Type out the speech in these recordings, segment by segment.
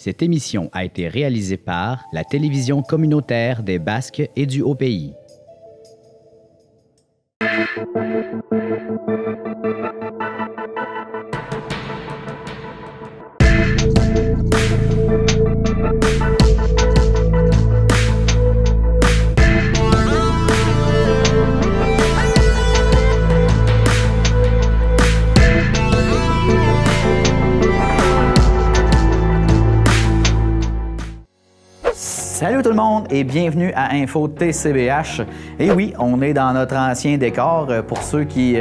Cette émission a été réalisée par la télévision communautaire des Basques et du Haut-Pays. Salut tout le monde et bienvenue à Info TCBH. Et oui, on est dans notre ancien décor. Pour ceux qui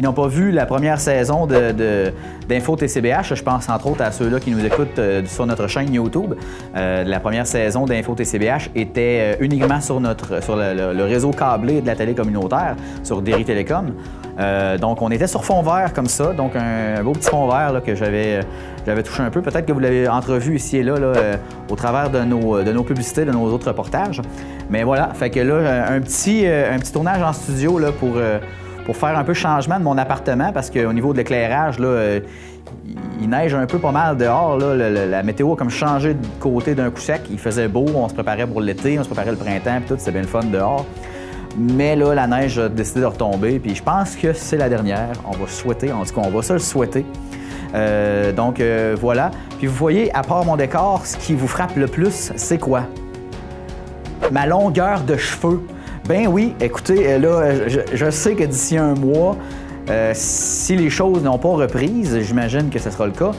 n'ont pas vu la première saison d'Info TCBH, je pense entre autres à ceux-là qui nous écoutent sur notre chaîne YouTube. La première saison d'Info TCBH était uniquement sur le réseau câblé de la télé communautaire, sur Derry Télécom. Donc on était sur fond vert comme ça, donc un beau petit fond vert là, que j'avais touché un peu. Peut-être que vous l'avez entrevu ici et là, au travers de nos publicités, de nos autres reportages. Mais voilà, fait que là, un petit tournage en studio là, pour faire un peu changement de mon appartement parce qu'au niveau de l'éclairage, il neige un peu pas mal dehors. Là. La météo a comme changé de côté d'un coup sec. Il faisait beau, on se préparait pour l'été, on se préparait le printemps, puis tout, c'était bien le fun dehors. Mais là, la neige a décidé de retomber, puis je pense que c'est la dernière. On va souhaiter, en tout cas, on va se le souhaiter. Donc voilà. Puis vous voyez, à part mon décor, ce qui vous frappe le plus, c'est quoi? Ma longueur de cheveux. Ben oui, écoutez, là, je sais que d'ici un mois, si les choses n'ont pas reprise, j'imagine que ce sera le cas,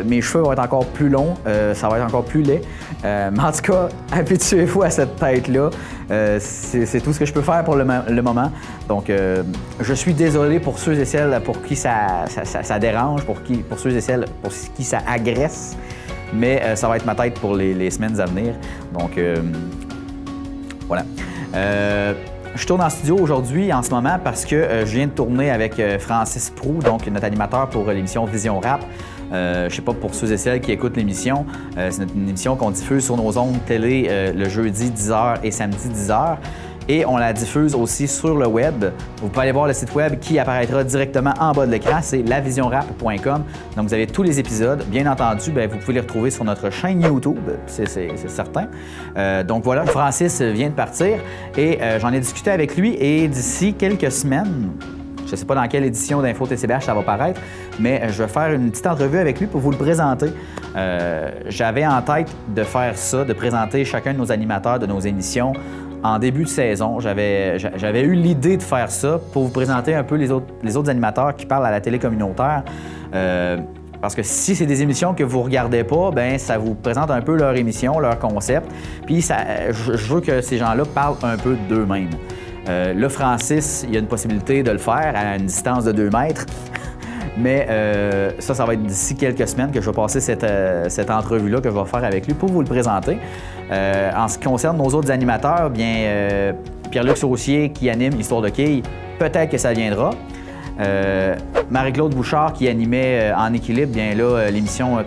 mes cheveux vont être encore plus longs, ça va être encore plus laid. Mais en tout cas, habituez-vous à cette tête-là. C'est tout ce que je peux faire pour le moment. Donc, je suis désolé pour ceux et celles pour qui ça dérange, pour ceux et celles pour qui ça agresse. Mais ça va être ma tête pour les semaines à venir. Donc, voilà. Je tourne en studio aujourd'hui, en ce moment, parce que je viens de tourner avec Francis Proulx, donc notre animateur pour l'émission Vision Rap. Je ne sais pas pour ceux et celles qui écoutent l'émission, c'est une émission qu'on diffuse sur nos ondes télé le jeudi 10h et samedi 10h. Et on la diffuse aussi sur le web. Vous pouvez aller voir le site web qui apparaîtra directement en bas de l'écran, c'est lavisionrap.com. Donc vous avez tous les épisodes. Bien entendu, vous pouvez les retrouver sur notre chaîne YouTube, c'est certain. Donc voilà, Francis vient de partir et j'en ai discuté avec lui et d'ici quelques semaines, je ne sais pas dans quelle édition d'Info TCBH ça va paraître, mais je vais faire une petite entrevue avec lui pour vous le présenter. J'avais en tête de faire ça, de présenter chacun de nos animateurs de nos émissions en début de saison. J'avais eu l'idée de faire ça pour vous présenter un peu les autres animateurs qui parlent à la télé communautaire. Parce que si c'est des émissions que vous ne regardez pas, ça vous présente un peu leur émission, leur concept. Puis je veux que ces gens-là parlent un peu d'eux-mêmes. Là, Francis, il y a une possibilité de le faire à une distance de 2 mètres. Mais ça va être d'ici quelques semaines que je vais passer cette entrevue-là que je vais faire avec lui pour vous le présenter. En ce qui concerne nos autres animateurs, bien Pierre-Luc Saucier qui anime Histoire de quilles, peut-être que ça viendra. Marie-Claude Bouchard qui animait En équilibre, bien là,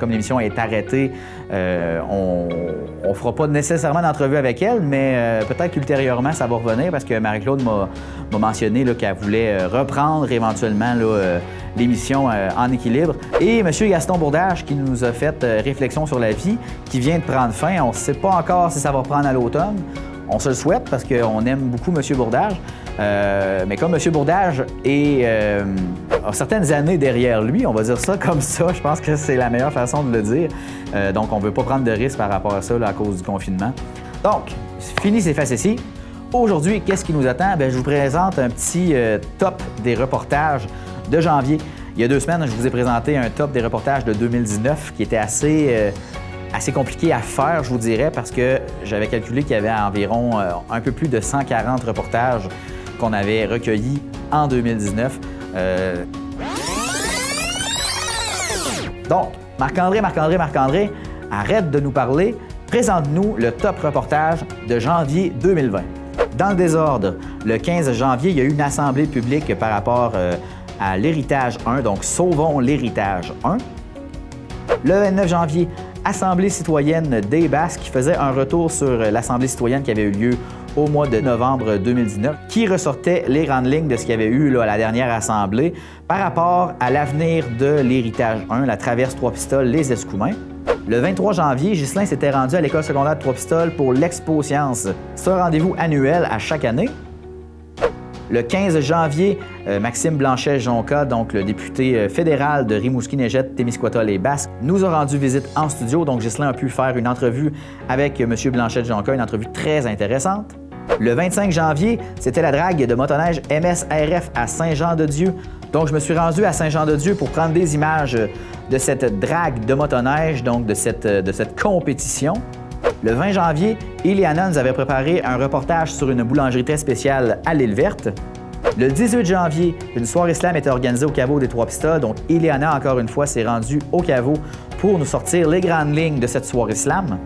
comme l'émission est arrêtée, on ne fera pas nécessairement d'entrevue avec elle, mais peut-être qu'ultérieurement, ça va revenir parce que Marie-Claude m'a mentionné qu'elle voulait reprendre éventuellement l'émission En équilibre. Et M. Gaston Bourdage qui nous a fait Réflexion sur la vie, qui vient de prendre fin. On ne sait pas encore si ça va reprendre à l'automne. On se le souhaite parce qu'on aime beaucoup M. Bourdage. Mais comme M. Bourdage a certaines années derrière lui, on va dire ça comme ça, je pense que c'est la meilleure façon de le dire. Donc, on ne veut pas prendre de risques par rapport à ça à cause du confinement. Donc, fini ces facéties. Aujourd'hui, qu'est-ce qui nous attend? Je vous présente un petit top des reportages de janvier. Il y a 2 semaines, je vous ai présenté un top des reportages de 2019 qui était assez compliqué à faire, je vous dirais, parce que j'avais calculé qu'il y avait environ un peu plus de 140 reportages qu'on avait recueillis en 2019. Donc, Marc-André, arrête de nous parler. Présente-nous le top reportage de janvier 2020. Dans le désordre, le 15 janvier, il y a eu une assemblée publique par rapport à l'héritage 1, donc Sauvons l'héritage 1. Le 29 janvier, Assemblée citoyenne des Basques qui faisait un retour sur l'Assemblée citoyenne qui avait eu lieu au mois de novembre 2019, qui ressortait les grandes lignes de ce qu'il y avait eu à la dernière Assemblée par rapport à l'avenir de l'héritage 1, la traverse Trois-Pistoles, les Escoumins. Le 23 janvier, Ghislain s'était rendu à l'école secondaire de Trois-Pistoles pour l'Expo Sciences. C'est un rendez-vous annuel à chaque année. Le 15 janvier, Maxime Blanchet-Jonca, donc le député fédéral de Rimouski-Neigette, Témiscouata et Basques, nous a rendu visite en studio. Donc Ghislain a pu faire une entrevue avec M. Blanchet-Jonca, une entrevue très intéressante. Le 25 janvier, c'était la drague de motoneige MSRF à Saint-Jean-de-Dieu. Donc, je me suis rendu à Saint-Jean-de-Dieu pour prendre des images de cette drague de motoneige, donc de cette compétition. Le 20 janvier, Ileana nous avait préparé un reportage sur une boulangerie très spéciale à l'Île Verte. Le 18 janvier, une soirée slam était organisée au caveau des Trois-Pistoles. Donc, Ileana, encore une fois, s'est rendue au caveau pour nous sortir les grandes lignes de cette soirée slam.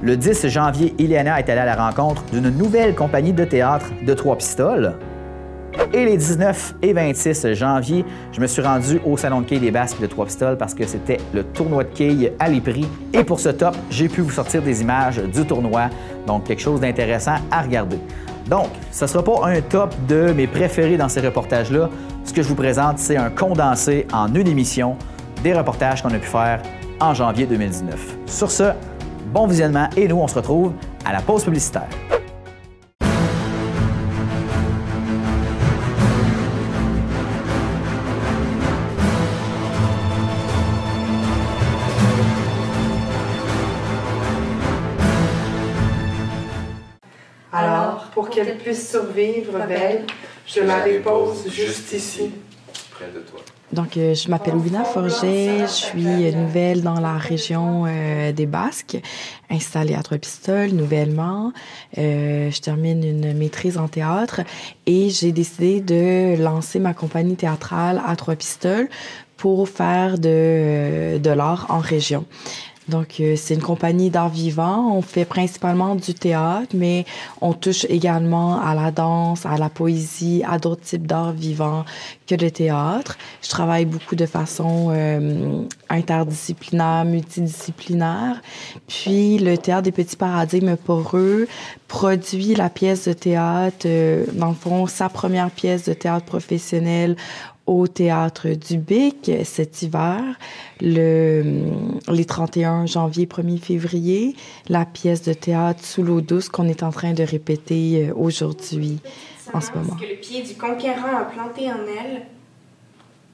Le 10 janvier, Ileana est allée à la rencontre d'une nouvelle compagnie de théâtre de Trois-Pistoles. Et les 19 et 26 janvier, je me suis rendu au Salon de quilles des Basques de Trois-Pistoles parce que c'était le tournoi de quilles à l'Épris. Et pour ce top, j'ai pu vous sortir des images du tournoi, donc quelque chose d'intéressant à regarder. Donc, ce ne sera pas un top de mes préférés dans ces reportages-là. Ce que je vous présente, c'est un condensé en une émission des reportages qu'on a pu faire en janvier 2019. Sur ce, bon visionnement et nous, on se retrouve à la pause publicitaire. Alors, pour qu'elle puisse survivre, belle, je la dépose juste ici, près de toi. Donc, je m'appelle Wina Forget, je suis nouvelle dans la région des Basques, installée à Trois-Pistoles nouvellement. Je termine une maîtrise en théâtre et j'ai décidé de lancer ma compagnie théâtrale à Trois-Pistoles pour faire de l'art en région. Donc, c'est une compagnie d'art vivant. On fait principalement du théâtre, mais on touche également à la danse, à la poésie, à d'autres types d'art vivant que le théâtre. Je travaille beaucoup de façon interdisciplinaire, multidisciplinaire. Puis, le Théâtre des Petits Paradigmes poreux produit la pièce de théâtre, dans le fond, sa première pièce de théâtre professionnelle au Théâtre du Bic cet hiver, les 31 janvier, 1er février, la pièce de théâtre Sous l'eau douce qu'on est en train de répéter aujourd'hui en ce moment. Que le pied du conquérant a planté en elle,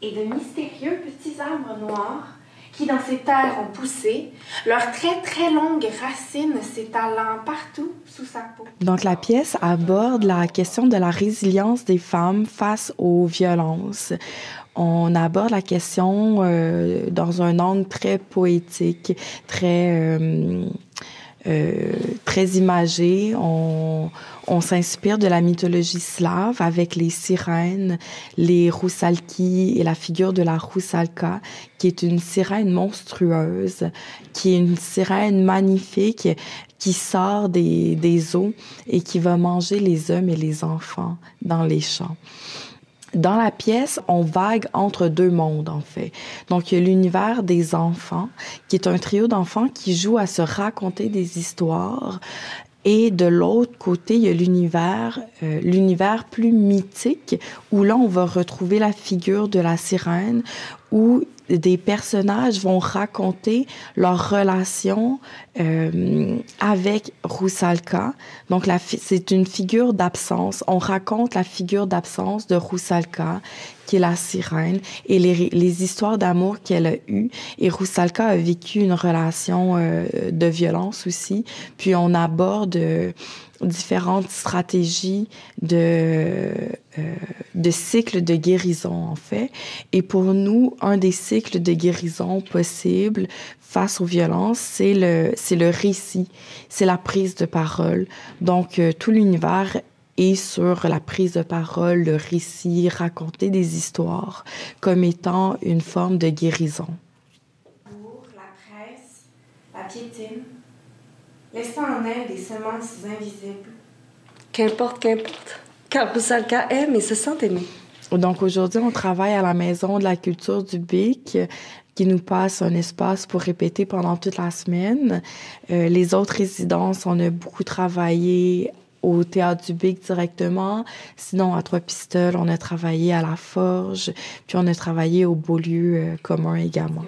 et de mystérieux petits arbres noirs qui dans ces terres ont poussé, leurs très très longues racines s'étalant partout sous sa peau. Donc la pièce aborde la question de la résilience des femmes face aux violences. On aborde la question dans un angle très poétique, très imagé. On s'inspire de la mythologie slave avec les sirènes, les roussalki et la figure de la roussalka, qui est une sirène monstrueuse, qui est une sirène magnifique qui sort des eaux et qui va manger les hommes et les enfants dans les champs. Dans la pièce, on vague entre deux mondes, en fait. Donc, il y a l'univers des enfants, qui est un trio d'enfants qui jouent à se raconter des histoires. Et de l'autre côté, il y a l'univers plus mythique, où là, on va retrouver la figure de la sirène, où des personnages vont raconter leur relation avec Roussalka. Donc, c'est une figure d'absence. On raconte la figure d'absence de Roussalka, qui est la sirène, et les histoires d'amour qu'elle a eues. Et Roussalka a vécu une relation de violence aussi. Puis, on aborde différentes stratégies de cycles de guérison, en fait. Et pour nous, un des cycles de guérison possibles face aux violences, c'est le récit, c'est la prise de parole. Donc, tout l'univers est sur la prise de parole, le récit, raconter des histoires comme étant une forme de guérison. Pour la presse, la piétine, laissant en elle des semences invisibles. Qu'importe, car Roussalka aime et se sent aimée. Donc aujourd'hui, on travaille à la Maison de la culture du Bic, qui nous passe un espace pour répéter pendant toute la semaine. Les autres résidences, on a beaucoup travaillé au Théâtre du Bic directement. Sinon, à Trois-Pistoles, on a travaillé à la Forge, puis on a travaillé au Beaulieu commun également.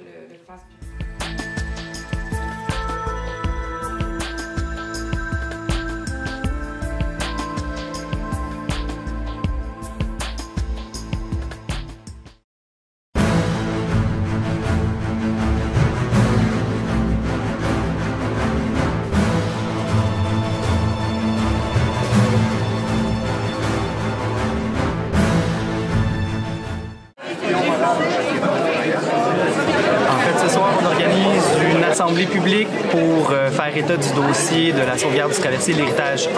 En fait, ce soir, on organise une assemblée publique pour faire état du dossier de la sauvegarde du traversier de l'héritage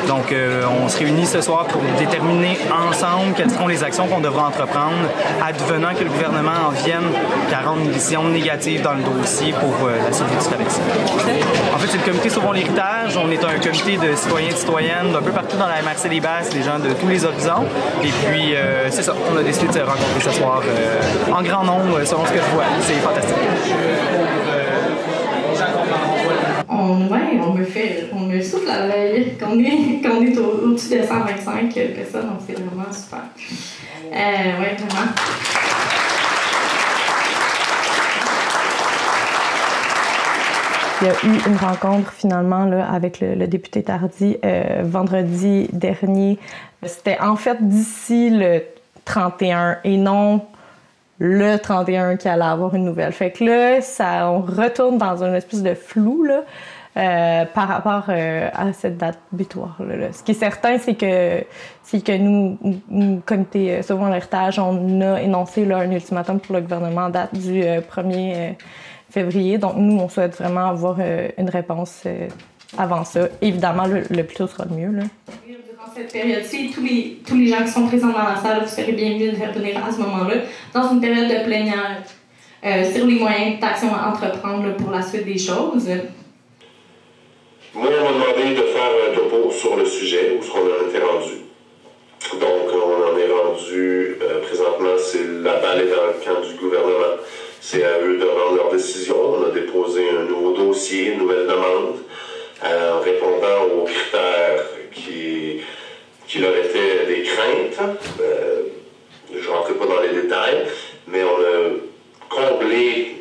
1. Donc, on se réunit ce soir pour déterminer ensemble quelles seront les actions qu'on devra entreprendre, advenant que le gouvernement en vienne qu'à rendre une décision négative dans le dossier pour la sauvegarde du traversier. En fait, c'est le comité Sauvons l'héritage. On est un comité de citoyens et de citoyennes d'un peu partout dans la MRC des Basques, des gens de tous les horizons. Et puis, c'est ça, on a décidé de se rencontrer ce soir en grand nombre, selon ce que je vois. C'est fantastique. On me souffle à l'œil qu'on est au-dessus de 125 personnes, donc c'est vraiment super. Ouais, vraiment. Il y a eu une rencontre finalement là, avec le député Tardy vendredi dernier. C'était en fait d'ici le 31 et non le 31 qui allait avoir une nouvelle. Fait que là, on retourne dans une espèce de flou là, par rapport à cette date butoir. Là. Ce qui est certain, c'est que nous, comité Sauvons l'héritage, on a énoncé là, un ultimatum pour le gouvernement en date du 1er février. Donc, nous, on souhaite vraiment avoir une réponse avant ça. Évidemment, le plus tôt sera le mieux. Là. Durant cette période-ci, tous les gens qui sont présents dans la salle, vous serez bienvenus de venir à ce moment-là, dans une période de plénière, sur les moyens d'action à entreprendre là, pour la suite des choses. Moi, on m'a demandé de faire un topo sur le sujet, où est-ce qu'on en était rendu. Donc, on en est rendu, présentement, la balle est dans le camp du gouvernement. C'est à eux de rendre leur décision. On a déposé un nouveau dossier, une nouvelle demande, en répondant aux critères qui leur étaient des craintes. Je ne rentrerai pas dans les détails, mais on a comblé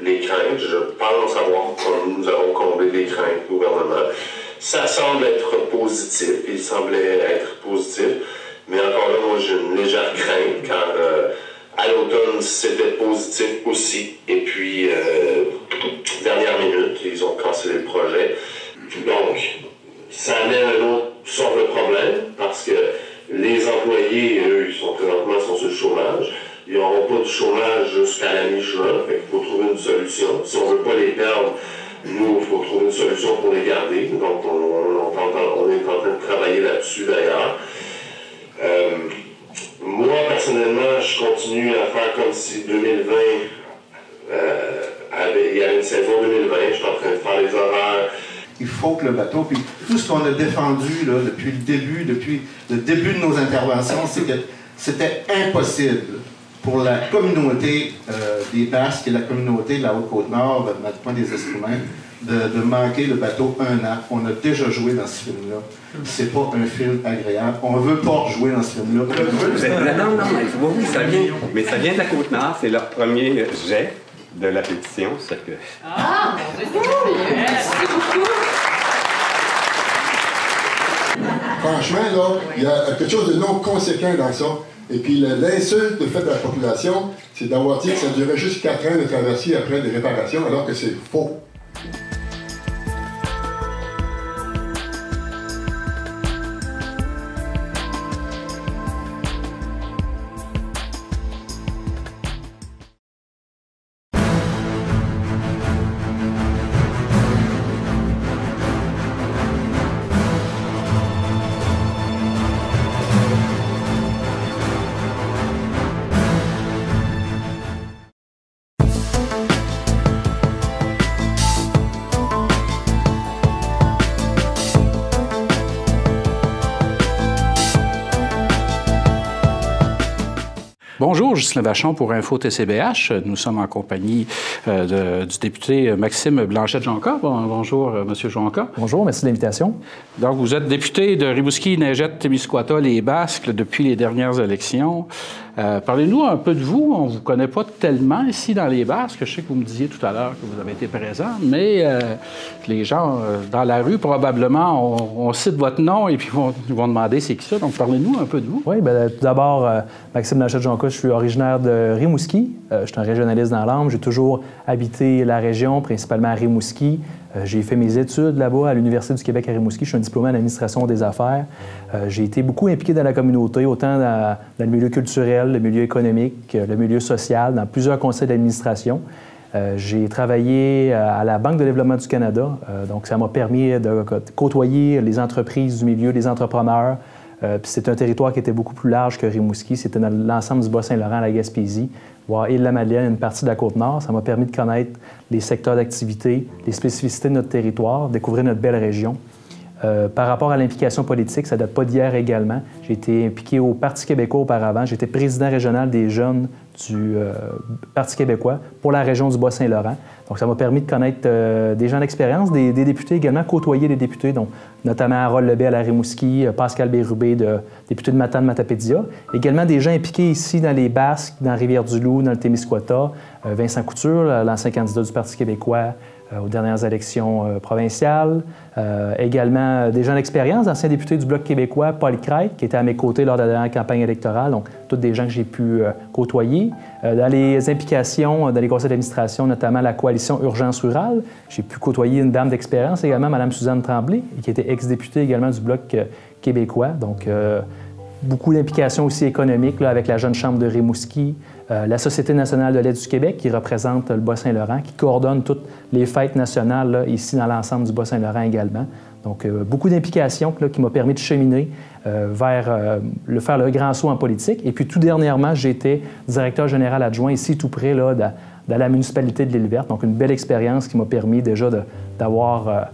les craintes. Je pense avoir, comme nous avons comblé les craintes du gouvernement. Ça semble être positif, il semblait être positif, mais encore là, moi j'ai une légère crainte, car à l'automne, c'était positif aussi. Et puis, dernière minute, ils ont cancellé le projet. Donc, ça amène une autre sorte de problème, parce que les employés, eux, ils sont présentement sur le chômage. Ils n'auront pas de chômage jusqu'à la mi-juin. Il faut trouver une solution. Si on ne veut pas les perdre, nous, il faut trouver une solution pour les garder. Donc, on est en train de travailler là-dessus, d'ailleurs. Moi, personnellement, je continue à faire comme si 2020, il y avait une saison 2020, je suis en train de faire les horaires. Il faut que le bateau, puis tout ce qu'on a défendu là, depuis le début de nos interventions, c'est que c'était impossible pour la communauté des Basques et la communauté de la Haute-Côte-Nord, du point des Escoumins, de manquer le bateau un an. On a déjà joué dans ce film-là. C'est pas un film agréable. On veut pas jouer dans ce film-là. Non, oui, ça vient. Mais ça vient de la Côte-Nord. C'est leur premier jet de la pétition. Que... Ah, mon Dieu, c'est merci beaucoup. Franchement, là, il y a quelque chose de non conséquent dans ça. Et puis l'insulte faite à la population, c'est d'avoir dit que ça durait juste 4 ans de traversier après des réparations, alors que c'est faux. Bonjour, Ghislain Vachon pour Info TCBH. Nous sommes en compagnie du député Maxime Blanchette-Jonca. Bonjour, Monsieur Jonca. Bonjour, merci de l'invitation. Donc, vous êtes député de Rimouski, Neigette, Témiscouata, les Basques depuis les dernières élections. Parlez-nous un peu de vous. On ne vous connaît pas tellement ici dans les Basques. Je sais que vous me disiez tout à l'heure que vous avez été présent, mais les gens dans la rue, probablement, on cite votre nom et puis ils vont demander c'est qui ça. Donc, parlez-nous un peu de vous. Oui, bien, tout d'abord, Maxime Blanchette-Jonca, je je suis originaire de Rimouski. Je suis un régionaliste dans l'âme. J'ai toujours habité la région, principalement à Rimouski. J'ai fait mes études là-bas à l'Université du Québec à Rimouski. Je suis un diplômé en administration des affaires. J'ai été beaucoup impliqué dans la communauté, autant dans le milieu culturel, le milieu économique, le milieu social, dans plusieurs conseils d'administration. J'ai travaillé à la Banque de développement du Canada, donc ça m'a permis de côtoyer les entreprises du milieu, les entrepreneurs. Puis c'est un territoire qui était beaucoup plus large que Rimouski. C'était dans l'ensemble du Bas-Saint-Laurent, la Gaspésie, voire Île-de-la-Madeleine, une partie de la Côte-Nord. Ça m'a permis de connaître les secteurs d'activité, les spécificités de notre territoire, découvrir notre belle région. Par rapport à l'implication politique, ça ne date pas d'hier également. J'ai été impliqué au Parti québécois auparavant. J'étais président régional des jeunes du Parti québécois pour la région du Bas-Saint-Laurent. Donc, ça m'a permis de connaître des gens d'expérience, des députés également, côtoyer des députés, donc, notamment Harold Lebet à la Rimouski, Pascal Bérubé, député de Matane-Matapédia. Également des gens impliqués ici dans les Basques, dans Rivière-du-Loup, dans le Témiscouata. Vincent Couture, l'ancien candidat du Parti québécois aux dernières élections provinciales. Également des gens d'expérience, anciens députés du Bloc québécois, Paul Craig, qui était à mes côtés lors de la dernière campagne électorale. Donc, tous des gens que j'ai pu côtoyer. Dans les implications dans les conseils d'administration, notamment la coalition Urgence rurale, j'ai pu côtoyer une dame d'expérience également, Mme Suzanne Tremblay, qui était ex-députée également du Bloc québécois. Donc, beaucoup d'implications aussi économiques là, avec la Jeune Chambre de Rimouski, la Société nationale de l'aide du Québec qui représente le Bas-Saint-Laurent, qui coordonne toutes les fêtes nationales là, ici dans l'ensemble du Bas-Saint-Laurent également. Donc, beaucoup d'implications qui m'ont permis de cheminer vers faire le grand saut en politique. Et puis, tout dernièrement, j'étais directeur général adjoint ici, tout près là, dans la municipalité de l'Île-Verte. Donc, une belle expérience qui m'a permis déjà d'avoir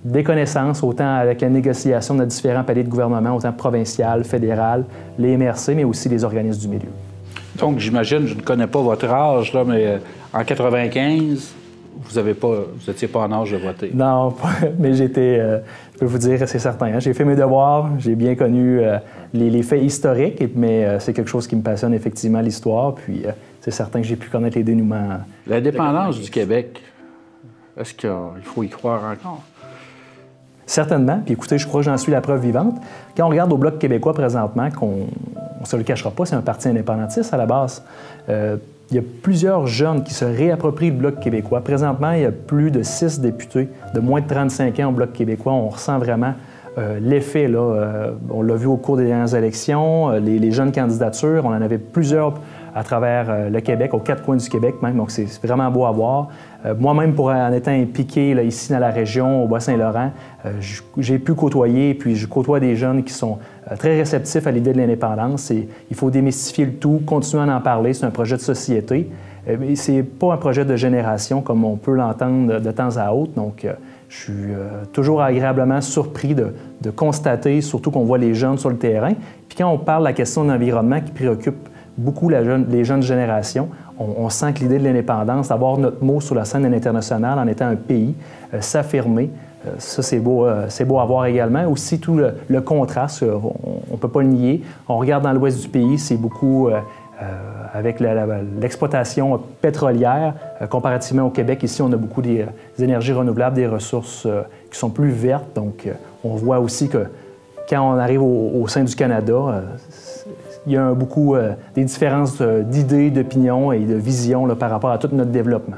des connaissances, autant avec la négociation de différents paliers de gouvernement, autant provincial, fédéral, les MRC, mais aussi les organismes du milieu. Donc, j'imagine, je ne connais pas votre âge, là, mais en 95, vous n'étiez pas en âge de voter. Non, mais j'étais, je peux vous dire, c'est certain. Hein, j'ai fait mes devoirs, j'ai bien connu les faits historiques, mais c'est quelque chose qui me passionne effectivement, l'histoire, puis c'est certain que j'ai pu connaître les dénouements. L'indépendance du Québec, est-ce qu'il faut y croire encore? Certainement. Puis écoutez, je crois que j'en suis la preuve vivante. Quand on regarde au Bloc québécois présentement, qu'on ne se le cachera pas, c'est un parti indépendantiste à la base. Il y a plusieurs jeunes qui se réapproprient le Bloc québécois. Présentement, il y a plus de 6 députés de moins de 35 ans au Bloc québécois. On ressent vraiment l'effet, là. On l'a vu au cours des dernières élections, les jeunes candidatures. On en avait plusieurs à travers le Québec, aux 4 coins du Québec même. Donc, c'est vraiment beau à voir. Moi-même, en étant impliqué là, ici dans la région, au Bas-Saint-Laurent, j'ai pu côtoyer, puis je côtoie des jeunes qui sont très réceptifs à l'idée de l'indépendance. Il faut démystifier le tout, continuer à en parler. C'est un projet de société. Mais c'est pas un projet de génération comme on peut l'entendre de temps à autre. Donc, je suis toujours agréablement surpris de constater, surtout qu'on voit les jeunes sur le terrain. Puis quand on parle de la question de l'environnement qui préoccupe beaucoup les jeunes générations, on sent que l'idée de l'indépendance, d'avoir notre mot sur la scène internationale en étant un pays, s'affirmer, ça c'est beau à voir également. Aussi tout le contraste, on ne peut pas le nier. On regarde dans l'ouest du pays, c'est beaucoup avec l'exploitation pétrolière. Comparativement au Québec, ici on a beaucoup des énergies renouvelables, des ressources qui sont plus vertes. Donc on voit aussi que quand on arrive au sein du Canada, il y a beaucoup des différences d'idées, d'opinions et de visions là, par rapport à tout notre développement.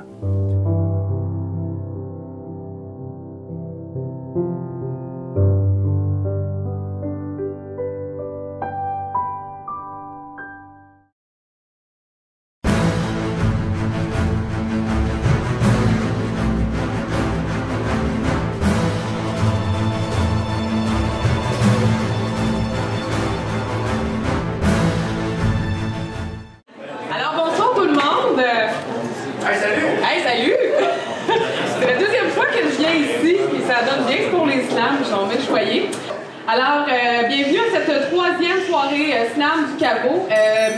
Alors, bienvenue à cette troisième soirée Slam du Cabot,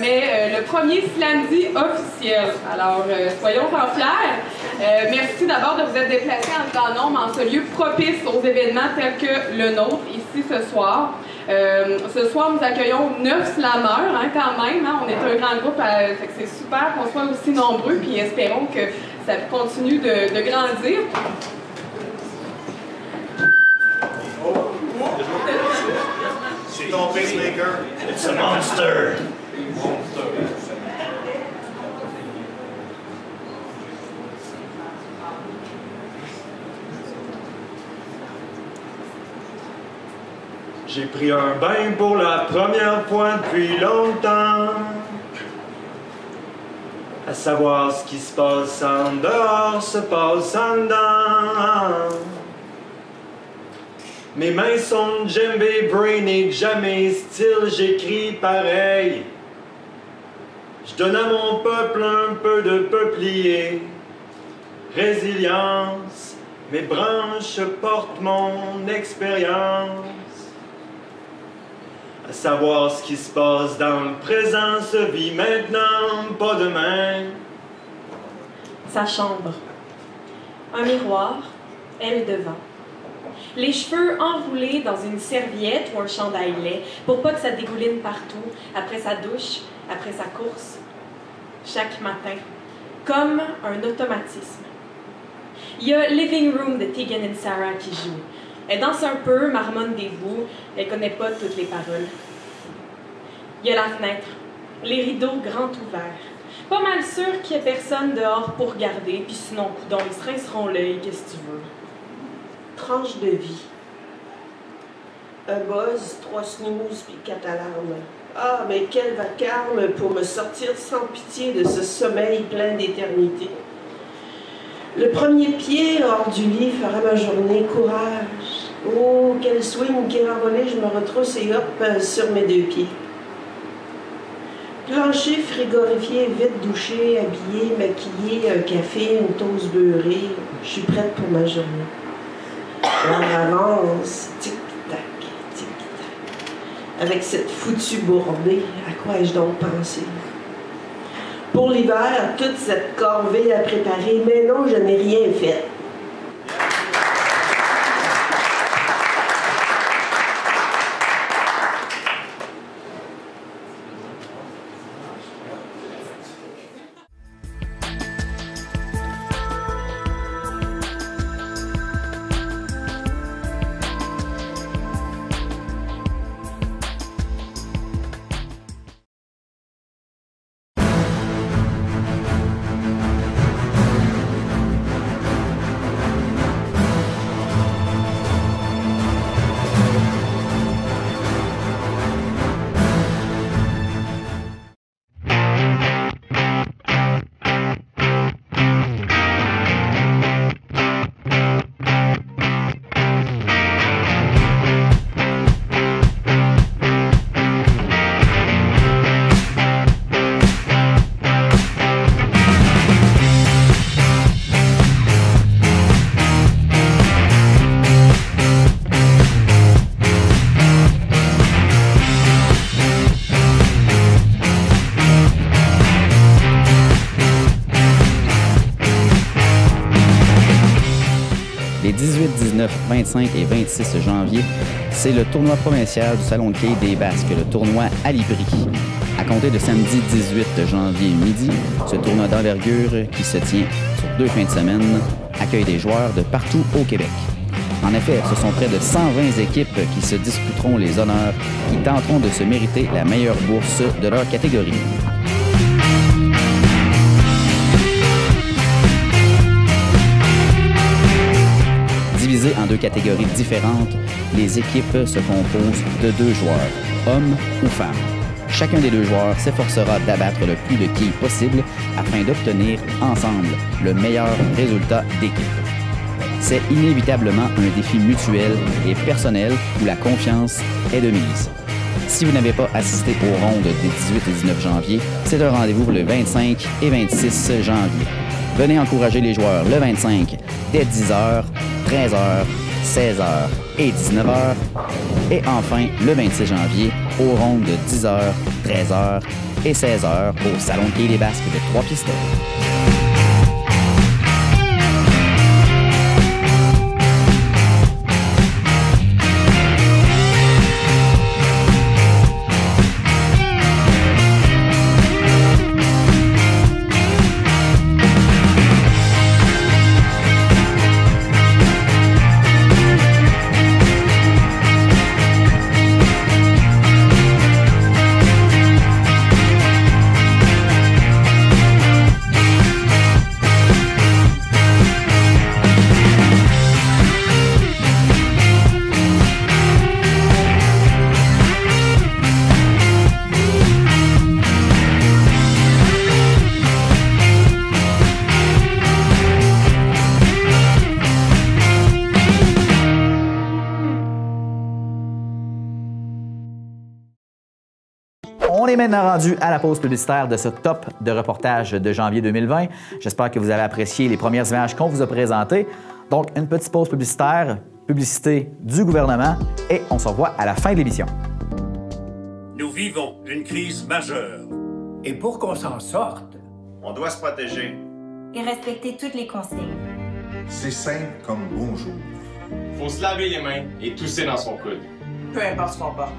mais le premier Slamdy officiel. Alors, soyons-en fiers. Merci d'abord de vous être déplacés en grand nombre en ce lieu propice aux événements tels que le nôtre, ici ce soir. Ce soir, nous accueillons 9 slameurs, hein, quand même. Hein, on est un grand groupe, fait que c'est super qu'on soit aussi nombreux, puis espérons que ça continue de grandir. C'est ton pacemaker. It's a monster. J'ai pris un bain pour la première fois depuis longtemps. À savoir ce qui se passe en dehors se passe en dedans. Mes mains sont djembé, brainy, jamais style, j'écris pareil. Je donne à mon peuple un peu de peuplier. Résilience, mes branches portent mon expérience. À savoir ce qui se passe dans le présent se vit maintenant, pas demain. Sa chambre. Un miroir, elle devant. Les cheveux enroulés dans une serviette ou un chandail laid pour pas que ça dégouline partout, après sa douche, après sa course. Chaque matin, comme un automatisme. Il y a Living Room de Tegan et Sarah qui joue. Elle danse un peu, marmonne des bouts, elle connaît pas toutes les paroles. Il y a la fenêtre, les rideaux grands ouverts. Pas mal sûr qu'il y a personne dehors pour regarder, puis sinon, coudoncs, ils se rinceront l'œil, qu'est-ce que tu veux. Tranche de vie. Un buzz, 3 snooze, puis 4 alarmes. Ah, mais quel vacarme pour me sortir sans pitié de ce sommeil plein d'éternité. Le premier pied hors du lit fera ma journée courage. Oh, quel swing qui renvolé, je me retrousse et hop, sur mes 2 pieds. Plancher frigorifié, vite douché, habillé, maquillé, un café, une toast beurrée. Je suis prête pour ma journée. L'heure avance, tic-tac, tic-tac. Avec cette foutue bourbée, à quoi ai-je donc pensé? Pour l'hiver, toute cette corvée à préparer, mais non, je n'ai rien fait. Les 18, 19, 25 et 26 janvier, c'est le tournoi provincial du Salon de quilles des Basques, le tournoi Alibri. À compter de samedi 18 janvier midi, ce tournoi d'envergure qui se tient sur 2 fins de semaine accueille des joueurs de partout au Québec. En effet, ce sont près de 120 équipes qui se disputeront les honneurs, qui tenteront de se mériter la meilleure bourse de leur catégorie. Divisées en 2 catégories différentes, les équipes se composent de 2 joueurs, hommes ou femmes. Chacun des 2 joueurs s'efforcera d'abattre le plus de quilles possible afin d'obtenir ensemble le meilleur résultat d'équipe. C'est inévitablement un défi mutuel et personnel où la confiance est de mise. Si vous n'avez pas assisté aux rondes des 18 et 19 janvier, c'est un rendez-vous le 25 et 26 janvier. Venez encourager les joueurs le 25 dès 10h, 13h, 16h et 19h. Et enfin, le 26 janvier, aux rondes de 10h, 13h et 16h au Salon de quilles des Basques de Trois-Pistoles. est maintenant rendu à la pause publicitaire de ce top de reportage de janvier 2020. J'espère que vous avez apprécié les premières images qu'on vous a présentées. Donc, une petite pause publicitaire, publicité du gouvernement, et on se revoit à la fin de l'émission. Nous vivons une crise majeure. Et pour qu'on s'en sorte, on doit se protéger. Et respecter toutes les consignes. C'est simple comme bonjour. Faut se laver les mains et tousser dans son coude. Peu importe ce qu'on porte.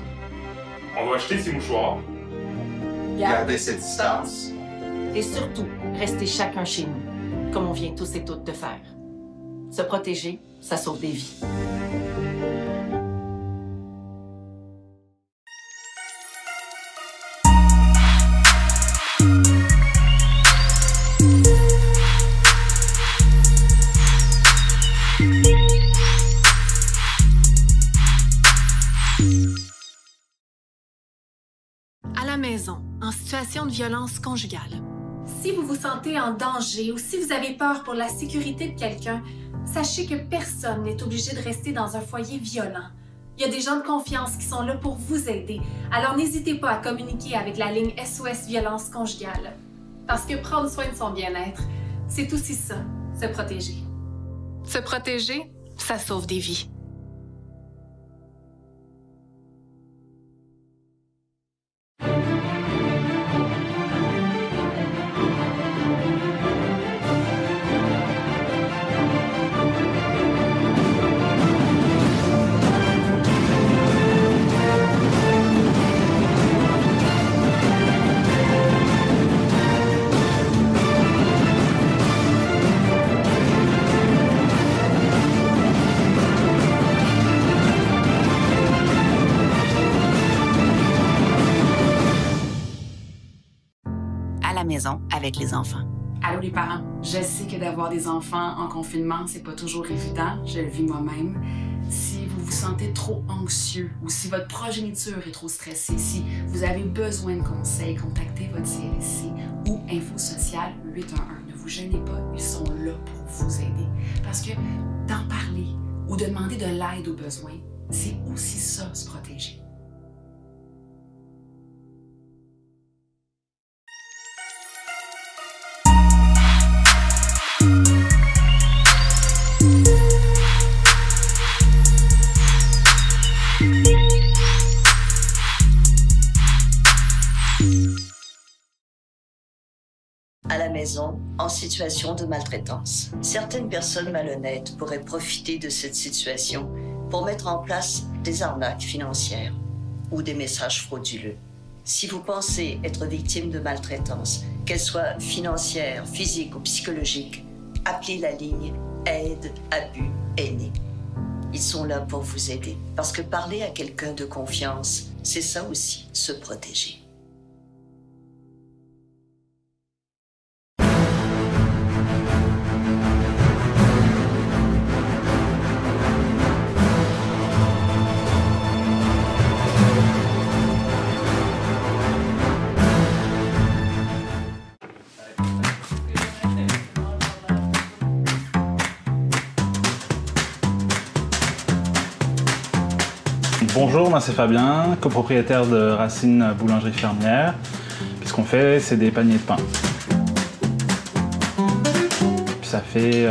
On doit acheter ses mouchoirs. Gardez cette distance. Et surtout, restez chacun chez nous, comme on vient tous et toutes de faire. Se protéger, ça sauve des vies. À la maison, en situation de violence conjugale. Si vous vous sentez en danger ou si vous avez peur pour la sécurité de quelqu'un, sachez que personne n'est obligé de rester dans un foyer violent. Il y a des gens de confiance qui sont là pour vous aider, alors n'hésitez pas à communiquer avec la ligne SOS Violence Conjugale. Parce que prendre soin de son bien-être, c'est aussi ça, se protéger. Se protéger, ça sauve des vies. Maison avec les enfants. Allô les parents, je sais que d'avoir des enfants en confinement, c'est pas toujours évident, je le vis moi-même. Si vous vous sentez trop anxieux ou si votre progéniture est trop stressée, si vous avez besoin de conseils, contactez votre CLSC ou Info Sociale 811. Ne vous gênez pas, ils sont là pour vous aider. Parce que d'en parler ou de demander de l'aide aux besoins, c'est aussi ça, se protéger. À la maison, en situation de maltraitance. Certaines personnes malhonnêtes pourraient profiter de cette situation pour mettre en place des arnaques financières ou des messages frauduleux. Si vous pensez être victime de maltraitance, qu'elle soit financière, physique ou psychologique, appelez la ligne Aide Abus Aînés. Ils sont là pour vous aider, parce que parler à quelqu'un de confiance, c'est ça aussi, se protéger. Bonjour, moi c'est Fabien, copropriétaire de Racine Boulangerie Fermière. Qu'est-ce qu'on fait? C'est des paniers de pain. Puis ça fait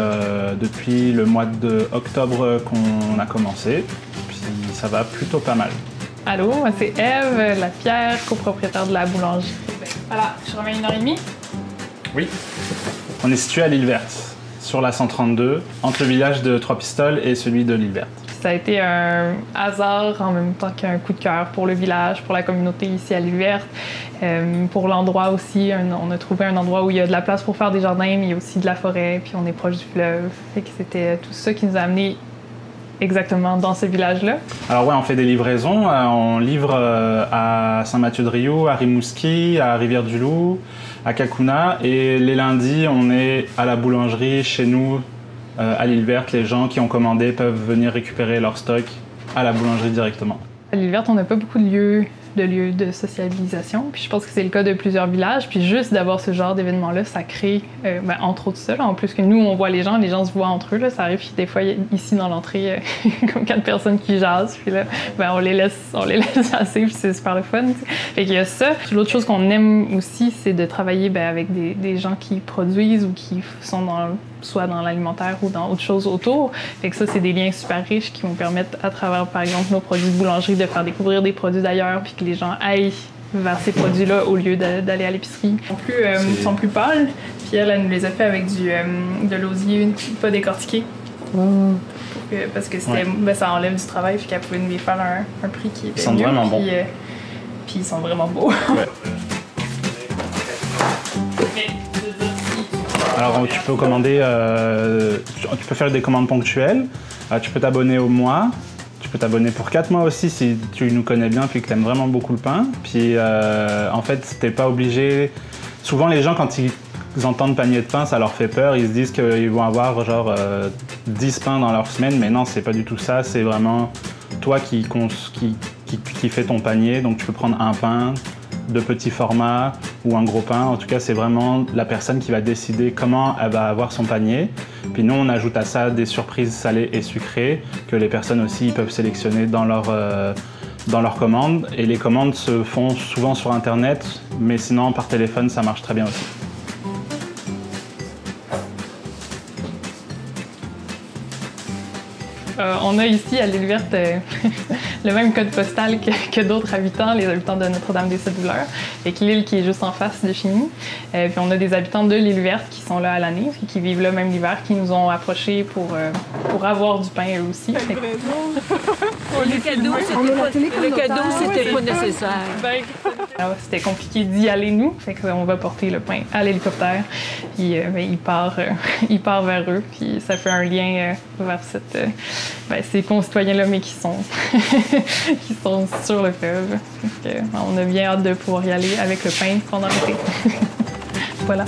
depuis le mois d'octobre qu'on a commencé, puis ça va plutôt pas mal. Allô, moi c'est Ève Lapierre, copropriétaire de la boulangerie. Voilà, je remets 1h30. Oui. On est situé à l'île Verte, sur la 132, entre le village de Trois-Pistoles et celui de l'île Verte. Ça a été un hasard en même temps qu'un coup de cœur pour le village, pour la communauté ici à l'île Verte. Pour l'endroit aussi, on a trouvé un endroit où il y a de la place pour faire des jardins, mais il y a aussi de la forêt, puis on est proche du fleuve. Fait que c'était tout ça qui nous a amenés exactement dans ce village-là. Alors ouais, on fait des livraisons. On livre à Saint-Mathieu-de-Riou, à Rimouski, à Rivière-du-Loup, à Cacouna. Et les lundis, on est à la boulangerie chez nous, à l'île Verte. Les gens qui ont commandé peuvent venir récupérer leur stock à la boulangerie directement. À l'île Verte, on n'a pas beaucoup de lieux de lieu de sociabilisation. Puis je pense que c'est le cas de plusieurs villages. Puis juste d'avoir ce genre d'événement-là, ça crée, entre autres ça, là, en plus que nous, on voit les gens se voient entre eux. Là, ça arrive des fois, ici dans l'entrée, comme 4 personnes qui jasent. Puis là, on les laisse assez, puis c'est super le fun. T'sais. Fait qu'il y a ça. Puis l'autre chose qu'on aime aussi, c'est de travailler avec des gens qui produisent ou qui sont soit dans l'alimentaire ou dans autre chose autour. Fait que ça, c'est des liens super riches qui vont permettre, à travers, par exemple, nos produits de boulangerie, de faire découvrir des produits d'ailleurs, puis que les gens aillent vers ces produits-là au lieu d'aller à l'épicerie. Ils sont plus pâles, puis elle nous les a fait avec de l'osier pas décortiqué. Parce que ça enlève du travail, puis qu'elle pouvait nous les faire un prix qui était mieux. Ils sont vraiment bons. Puis ils sont vraiment beaux. Alors, tu peux commander, tu peux faire des commandes ponctuelles, tu peux t'abonner au mois, tu peux t'abonner pour 4 mois aussi si tu nous connais bien puis que tu aimes vraiment beaucoup le pain. Puis, en fait, t'es pas obligé... Souvent, les gens, quand ils entendent panier de pain, ça leur fait peur, ils se disent qu'ils vont avoir genre 10 pains dans leur semaine, mais non, c'est pas du tout ça, c'est vraiment toi qui fais ton panier, donc tu peux prendre un pain de petit format ou un gros pain. En tout cas, c'est vraiment la personne qui va décider comment elle va avoir son panier. Puis nous, on ajoute à ça des surprises salées et sucrées que les personnes aussi peuvent sélectionner dans leur commande. Et les commandes se font souvent sur Internet, mais sinon, par téléphone, ça marche très bien aussi. On a ici à l'île verte le même code postal que d'autres habitants, les habitants de Notre-Dame-des-Sept-Douleurs, avec l'île qui est juste en face de chez nous. Puis on a des habitants de l'île verte qui sont là à l'année, qui vivent là même l'hiver, qui nous ont approchés pour avoir du pain eux aussi. Les cadeaux, c'était pas nécessaire. Alors, c'était compliqué d'y aller, nous. Fait qu'on va porter le pain à l'hélicoptère. Puis il part vers eux. Puis ça fait un lien vers ces concitoyens-là, mais qui sont sur le fleuve. Donc, on a bien hâte de pouvoir y aller avec le pain pendant l'été. Voilà.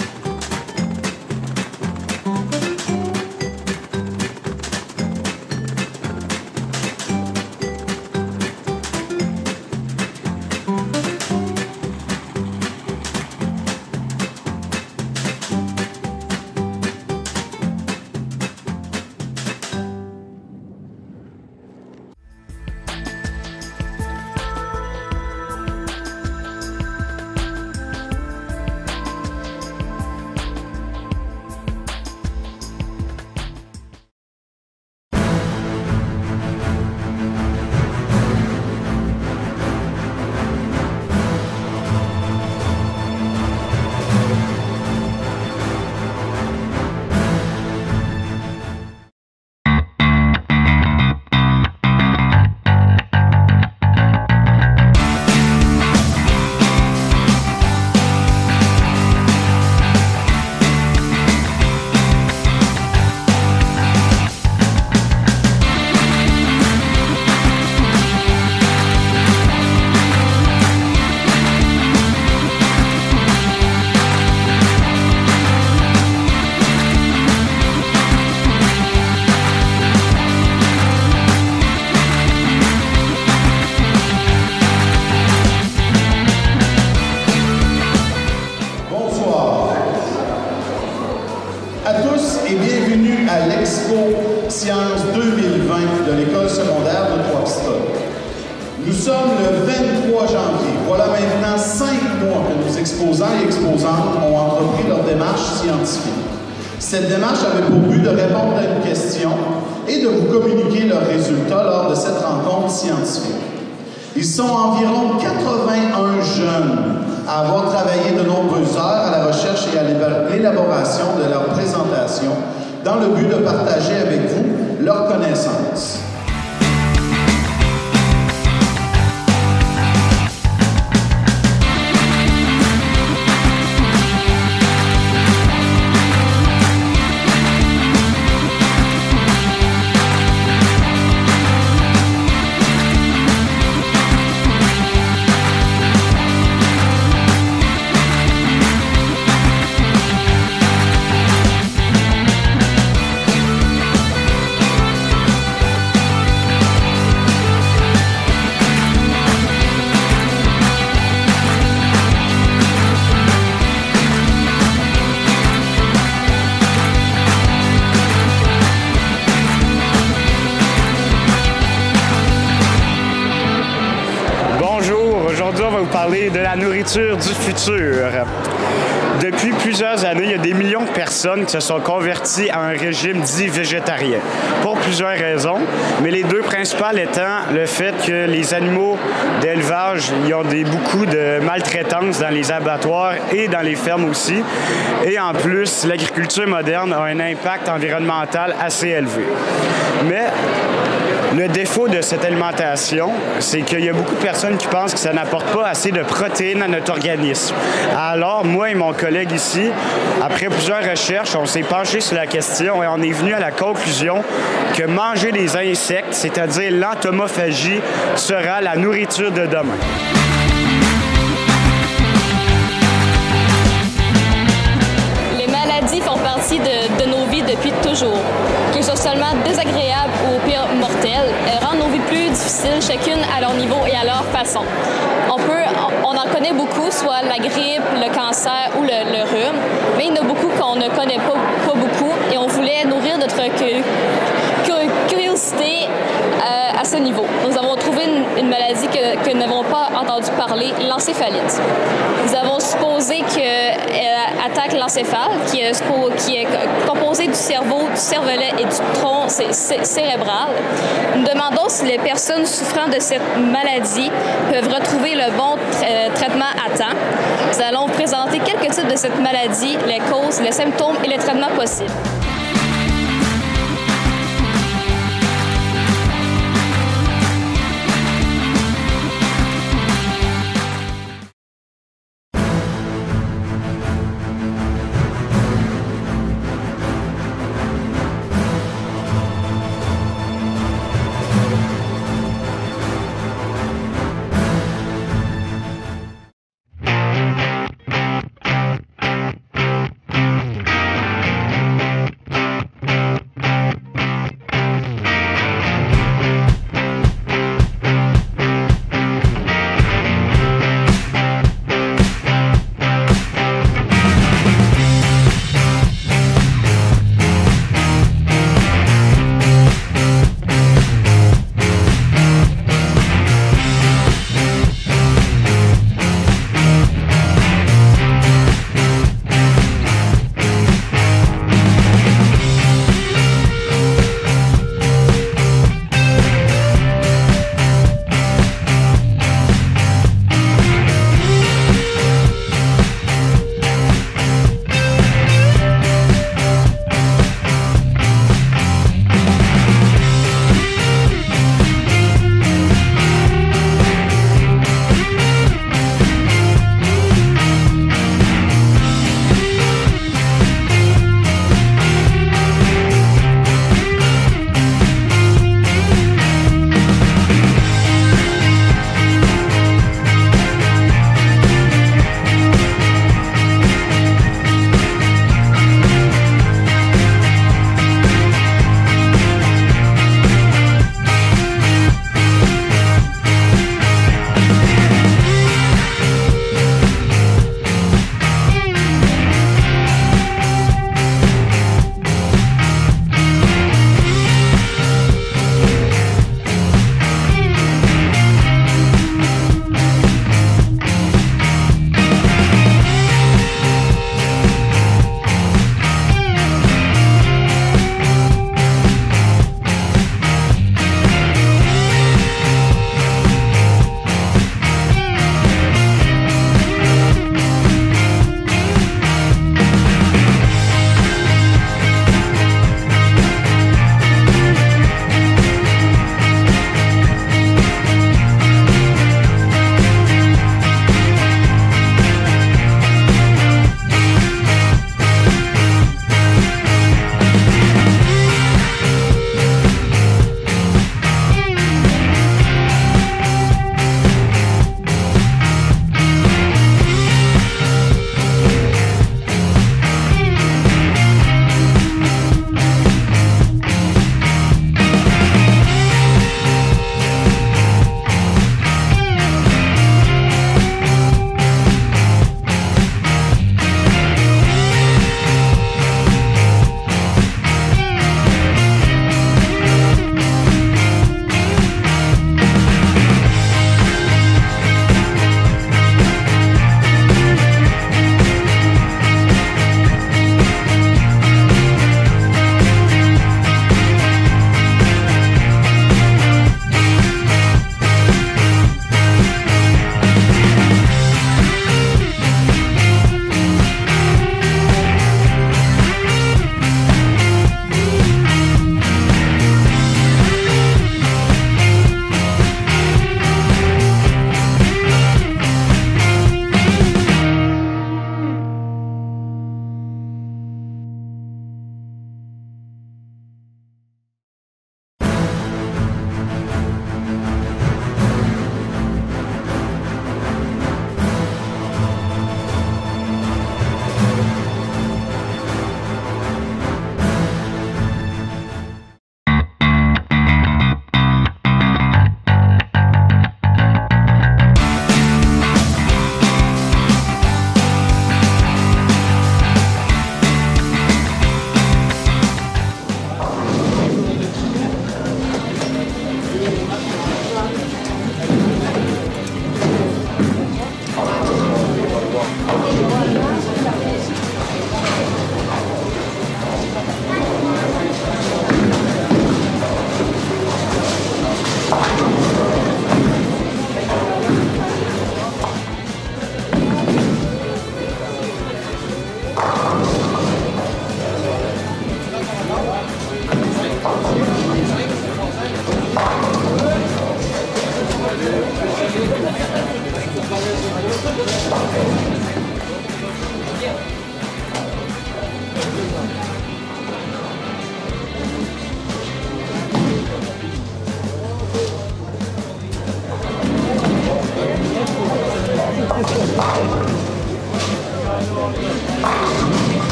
Sciences 2020 de l'École secondaire de Trois-Pistoles. Nous sommes le 23 janvier. Voilà maintenant 5 mois que nos exposants et exposantes ont entrepris leur démarche scientifique. Cette démarche avait pour but de répondre à une question et de vous communiquer leurs résultats lors de cette rencontre scientifique. Ils sont environ 81 jeunes à avoir travaillé de nombreuses heures à la recherche et à l'élaboration de leur présentation dans le but de partager avec vous leurs connaissances. parler de la nourriture du futur. Depuis plusieurs années, il y a des millions de personnes qui se sont converties à un régime dit végétarien, pour plusieurs raisons, mais les deux principales étant le fait que les animaux d'élevage, ils ont beaucoup de maltraitance dans les abattoirs et dans les fermes aussi, et en plus, l'agriculture moderne a un impact environnemental assez élevé. Mais le défaut de cette alimentation, c'est qu'il y a beaucoup de personnes qui pensent que ça n'apporte pas assez de protéines à notre organisme. Alors, moi et mon collègue ici, après plusieurs recherches, on s'est penché sur la question et on est venu à la conclusion que manger des insectes, c'est-à-dire l'entomophagie, sera la nourriture de demain. Les maladies font partie de nos vies depuis toujours. Qu'elles soient seulement désagréables ou au pire mortelles, elles rendent nos vies plus difficiles, chacune à leur niveau et à leur façon. On en connaît beaucoup, soit la grippe, le cancer ou le rhume, mais il y en a beaucoup qu'on ne connaît pas beaucoup et on voulait nourrir notre curiosité à ce niveau. Nous avons trouvé une maladie que nous n'avons pas entendu parler, l'encéphalite. Nous avons supposé qu'elle attaque l'encéphale, qui est composé du cerveau, du cervelet et du tronc cérébral. Nous demandons si les personnes souffrant de cette maladie peuvent retrouver le bon traitement à temps. Nous allons vous présenter quelques types de cette maladie, les causes, les symptômes et les traitements possibles.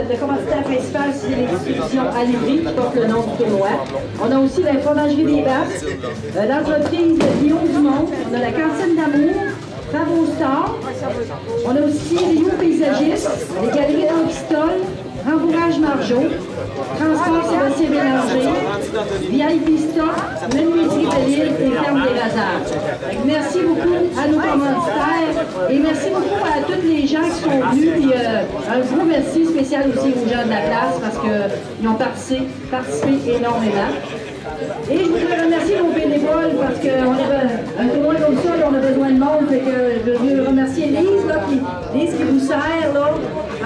Le commanditaire principal, c'est l'expédition à Livry, qui porte le nom du tournoi. On a aussi la fromagerie des Basques, l'entreprise Guillaume Dumont, on a la cantine d'amour, Bravo Star, on a aussi Rio Paysagiste, les galeries d'Anquistol, Rembourrage Margeau, Transport Sébastien Bélanger, VIP Stock, Menuiserie de l'île et Ferme des Lazars. Merci beaucoup à nos commanditaires et merci beaucoup à tous les gens qui sont venus. Puis, un gros merci spécial aussi aux gens de la place parce qu'ils ont participé énormément. Et je voudrais remercier nos bénévoles parce qu'on a un tournoi comme ça, là, on a besoin de monde. Fait que je veux remercier Lise, là, Lise qui vous sert. Là.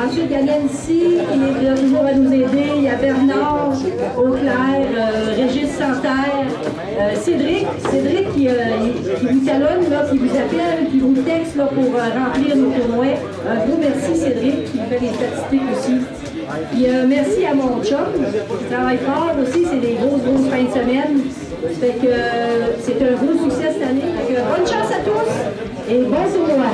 Ensuite, il y a Nancy qui est toujours à nous aider. Il y a Bernard, Auclair, Régis Santerre, Cédric qui vous talonne, là, qui vous appelle, qui vous texte là, pour remplir nos tournois. Un gros merci Cédric qui fait les statistiques aussi. Puis merci à mon chum, qui travaille fort aussi, c'est des grosses fins de semaine. Fait que c'est un gros succès cette année. Fait que bonne chance à tous et bon tournoi.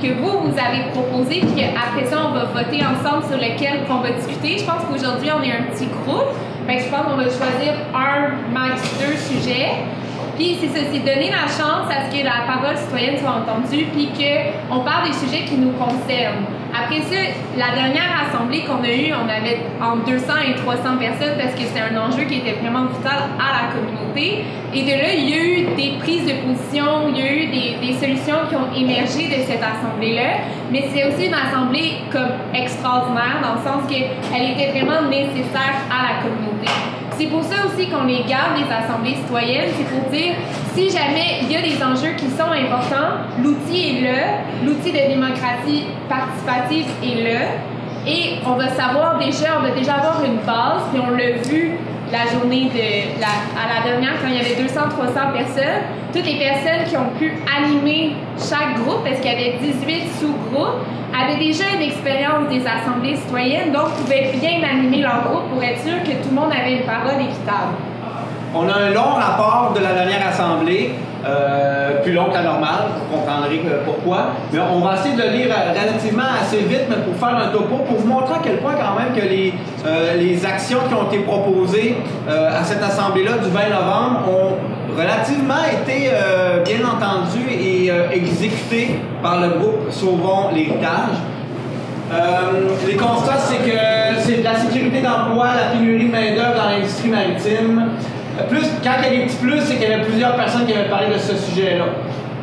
Que vous avez proposé, puis après ça, on va voter ensemble sur lequel on va discuter. Je pense qu'aujourd'hui, on est un petit groupe. Fait que je pense qu'on va choisir un, max 2 sujets. Puis c'est ça, c'est donner la chance à ce que la parole citoyenne soit entendue, puis qu'on parle des sujets qui nous concernent. Après ça, la dernière assemblée qu'on a eue, on avait entre 200 et 300 personnes parce que c'était un enjeu qui était vraiment vital à la communauté. Et de là, il y a eu des prises de position, il y a eu des solutions qui ont émergé de cette assemblée-là. Mais c'est aussi une assemblée comme extraordinaire dans le sens qu'elle était vraiment nécessaire à la communauté. C'est pour ça aussi qu'on les garde, les assemblées citoyennes, c'est pour dire, si jamais il y a des enjeux qui sont importants, l'outil est là, l'outil de démocratie participative est là, et on va savoir déjà, on va déjà avoir une base, puis on l'a vu la journée à la dernière, quand il y avait 200-300 personnes, toutes les personnes qui ont pu animer chaque groupe, parce qu'il y avait 18 sous-groupes, avaient déjà une expérience des assemblées citoyennes, donc pouvaient bien animer leur groupe pour être sûr que tout le monde avait une parole équitable. On a un long rapport de la dernière assemblée, plus long que la normale, vous comprendrez pourquoi. Mais on va essayer de le lire relativement assez vite, mais pour faire un topo, pour vous montrer à quel point quand même que les actions qui ont été proposées à cette assemblée-là du 20 novembre ont relativement été bien entendues et exécutées par le groupe Sauvons l'héritage. Les constats, c'est que c'est de la sécurité d'emploi, la pénurie de main-d'œuvre dans l'industrie maritime. Plus, quand il y a des petits plus, c'est qu'il y avait plusieurs personnes qui avaient parlé de ce sujet-là.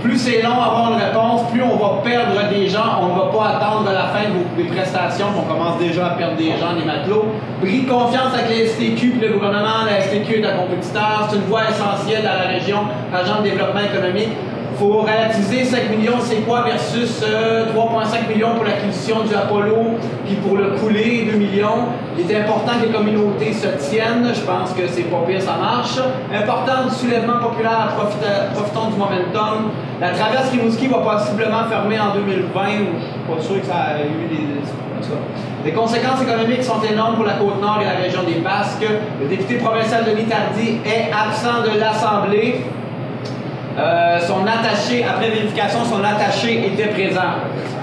Plus c'est long à avoir une réponse, plus on va perdre des gens. On ne va pas attendre la fin des prestations, on commence déjà à perdre des gens, des matelots. Bris de confiance avec la STQ puis le gouvernement. La STQ est un compétiteur, c'est une voie essentielle à la région, agent de développement économique. faut relativiser 5 millions, c'est quoi versus 3,5 millions pour l'acquisition du Apollo, puis pour le couler, 2 millions. Il est important que les communautés se tiennent. Je pense que c'est pas pire, ça marche. Important du soulèvement populaire, profitons du momentum. La traverse Rimouski va possiblement fermer en 2020. Je suis pas sûr que ça a eu des... Les conséquences économiques sont énormes pour la Côte-Nord et la région des Basques. Le député provincial Denis Tardy est absent de l'Assemblée. Son attaché, après vérification, son attaché était présent.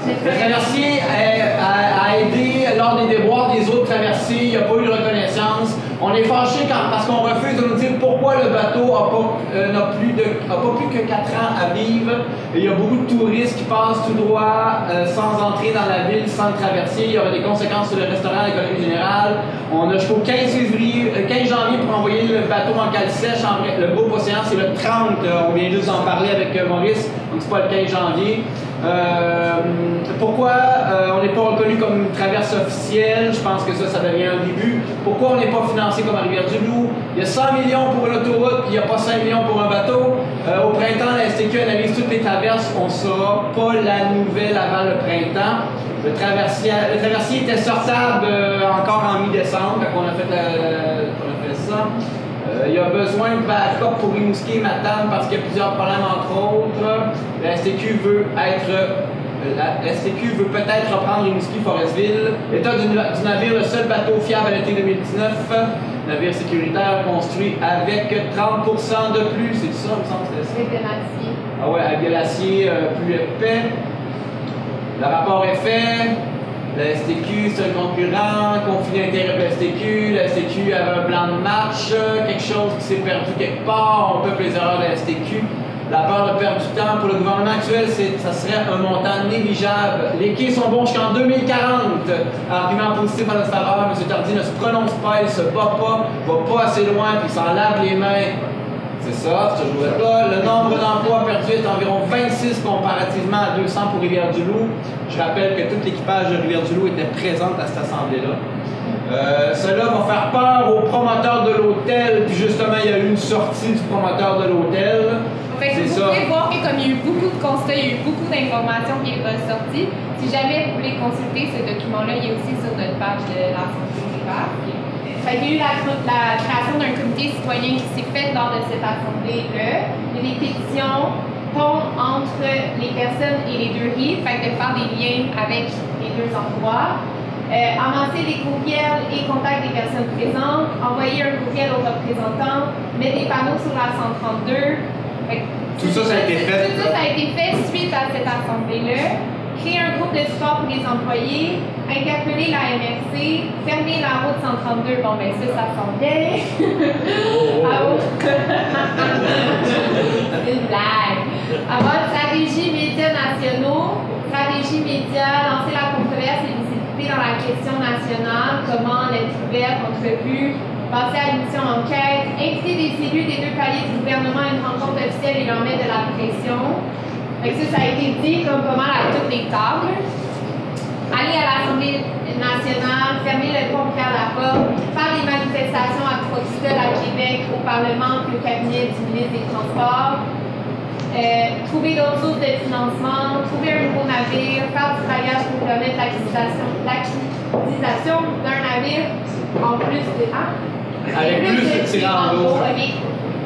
Le traversier a aidé lors des déboires des autres traversiers. Il n'y a pas eu de reconnaissance. On est fâché parce qu'on refuse de nous dire pourquoi le bateau n'a pas plus que 4 ans à vivre. Et il y a beaucoup de touristes qui passent tout droit sans entrer dans la ville, sans le traversier. Il y aura des conséquences sur le restaurant, l'économie générale. On a jusqu'au 15 janvier pour envoyer le bateau en cale sèche. Le groupe Océan, c'est le 30. On vient juste d'en parler avec Maurice, donc c'est pas le 15 janvier. Pourquoi on n'est pas reconnu comme une traverse officielle? Je pense que ça devient un début. Pourquoi on n'est pas financé comme à Rivière-du-Loup? Il y a 100 millions pour une autoroute, il n'y a pas 5 millions pour un bateau. Au printemps, la STQ analyse toutes les traverses. On ne saura pas la nouvelle avant le printemps. Le traversier était sortable encore en mi-décembre, quand on a fait ça. Il y a besoin de backup pour Rimouski et Matane parce qu'il y a plusieurs problèmes, entre autres. La STQ veut peut-être reprendre Rimouski-Forestville. L'état du navire, le seul bateau fiable à l'été 2019. Navire sécuritaire construit avec 30% de plus. C'est ça, il me semble que c'est ça? Avec de l'acier. Ah ouais, avec de l'acier plus épais. Le rapport est fait. La STQ, c'est un concurrent, conflit d'intérêt de la STQ. La STQ avait un plan de match, quelque chose qui s'est perdu quelque part. On peuple les erreurs de la STQ. La peur de perdre du temps pour le gouvernement actuel, ça serait un montant négligeable. Les quais sont bons jusqu'en 2040. Argument positif à notre faveur, M. Tardy ne se prononce pas, il ne se bat pas, va pas assez loin, puis il s'en lave les mains. C'est ça, ce jouet-là. Le nombre d'emplois perdus est environ 26 comparativement à 200 pour Rivière-du-Loup. Je rappelle que tout l'équipage de Rivière-du-Loup était présent à cette assemblée-là. Cela va faire peur aux promoteurs de l'hôtel, puis justement, il y a eu une sortie du promoteur de l'hôtel. Vous pouvez voir que comme il y a eu beaucoup de constats, il y a eu beaucoup d'informations qui sont ressorties. Si jamais vous voulez consulter ce document-là, il est aussi sur notre page de l'Assemblée des Basques. Il y a eu la création d'un comité citoyen qui s'est fait lors de cette assemblée-là. Il y a des pétitions entre les personnes et les deux rives, de faire des liens avec les deux endroits. Amasser des courriels et contacts des personnes présentes, envoyer un courriel aux représentants, mettre des panneaux sur la 132. Tout ça, ça a été fait. Tout ça, ça a été fait suite à cette assemblée-là. Créer un groupe de support pour les employés, interpeller la MRC, fermer la route 132. Bon, ben ça s'en vient. Une blague. Avoir une stratégie médias nationaux, stratégie médias, lancer la controverse et visibilité dans la question nationale, comment l'être ouverte, entrevue, passer à l'émission enquête, inviter des élus des deux paliers du gouvernement à une rencontre officielle et leur mettre de la pression. Ça a été dit comme pas mal à toutes les tables. Aller à l'Assemblée nationale, fermer le pont Pierre Laporte, faire des manifestations à Croix-du-Sol à Québec, au Parlement puis au cabinet du ministre des Transports. Trouver d'autres sources de financement, trouver un nouveau navire, faire du travaillage pour permettre l'acquisition d'un navire en plus de... Avec plus de tirants d'eau.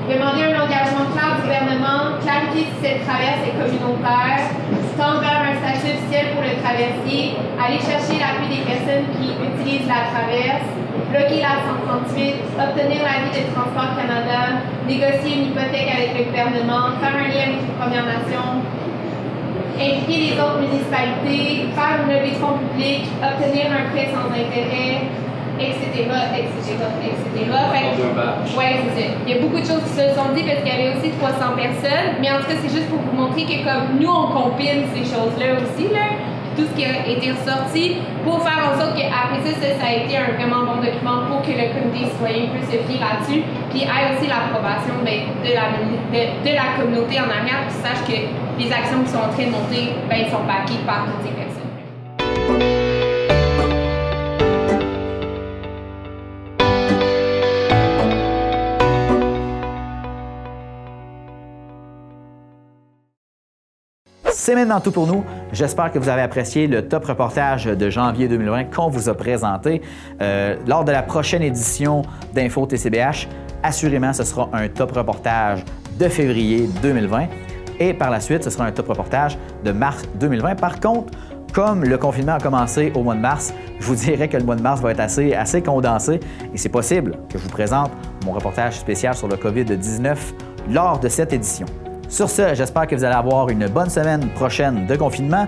Demander un engagement clair du gouvernement, clarifier si cette traverse est communautaire, tendre vers un statut officiel pour le traversier, aller chercher l'appui des personnes qui utilisent la traverse, bloquer la 138, obtenir l'avis de Transport Canada, négocier une hypothèque avec le gouvernement, faire un lien avec les Premières Nations, impliquer les autres municipalités, faire une levée de fonds publics, obtenir un prêt sans intérêt, etc. Ouais, c'est ça. Il y a beaucoup de choses qui se sont dites parce qu'il y avait aussi 300 personnes, mais en tout cas, c'est juste pour vous montrer que comme nous, on compile ces choses-là aussi, là, tout ce qui a été ressorti, pour faire en sorte qu'après ça a été un vraiment bon document pour que le comité citoyen puisse se fier là-dessus, puis ait aussi l'approbation de la communauté en arrière, puis sache que les actions qui sont en train de monter, sont backées par toutes ces personnes. C'est maintenant tout pour nous. J'espère que vous avez apprécié le top reportage de janvier 2020 qu'on vous a présenté. Lors de la prochaine édition d'Info TCBH, assurément, ce sera un top reportage de février 2020. Et par la suite, ce sera un top reportage de mars 2020. Par contre, comme le confinement a commencé au mois de mars, je vous dirais que le mois de mars va être assez condensé et c'est possible que je vous présente mon reportage spécial sur le COVID-19 lors de cette édition. Sur ce, j'espère que vous allez avoir une bonne semaine prochaine de confinement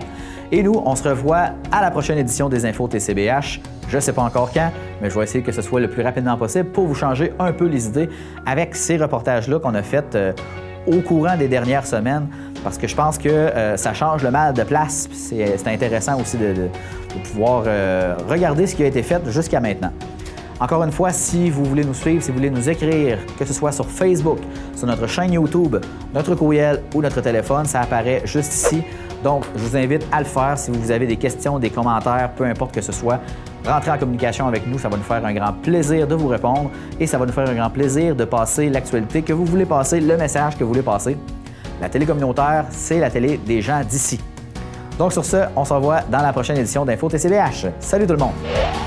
et nous, on se revoit à la prochaine édition des Infos TCBH. Je ne sais pas encore quand, mais je vais essayer que ce soit le plus rapidement possible pour vous changer un peu les idées avec ces reportages-là qu'on a faits au courant des dernières semaines, parce que je pense que ça change le mal de place. C'est intéressant aussi de pouvoir regarder ce qui a été fait jusqu'à maintenant. Encore une fois, si vous voulez nous suivre, si vous voulez nous écrire, que ce soit sur Facebook, sur notre chaîne YouTube, notre courriel ou notre téléphone, ça apparaît juste ici. Donc, je vous invite à le faire si vous avez des questions, des commentaires, peu importe que ce soit. Rentrez en communication avec nous, ça va nous faire un grand plaisir de vous répondre et ça va nous faire un grand plaisir de passer l'actualité que vous voulez passer, le message que vous voulez passer. La télé communautaire, c'est la télé des gens d'ici. Donc sur ce, on se revoit dans la prochaine édition d'Info TCBH. Salut tout le monde!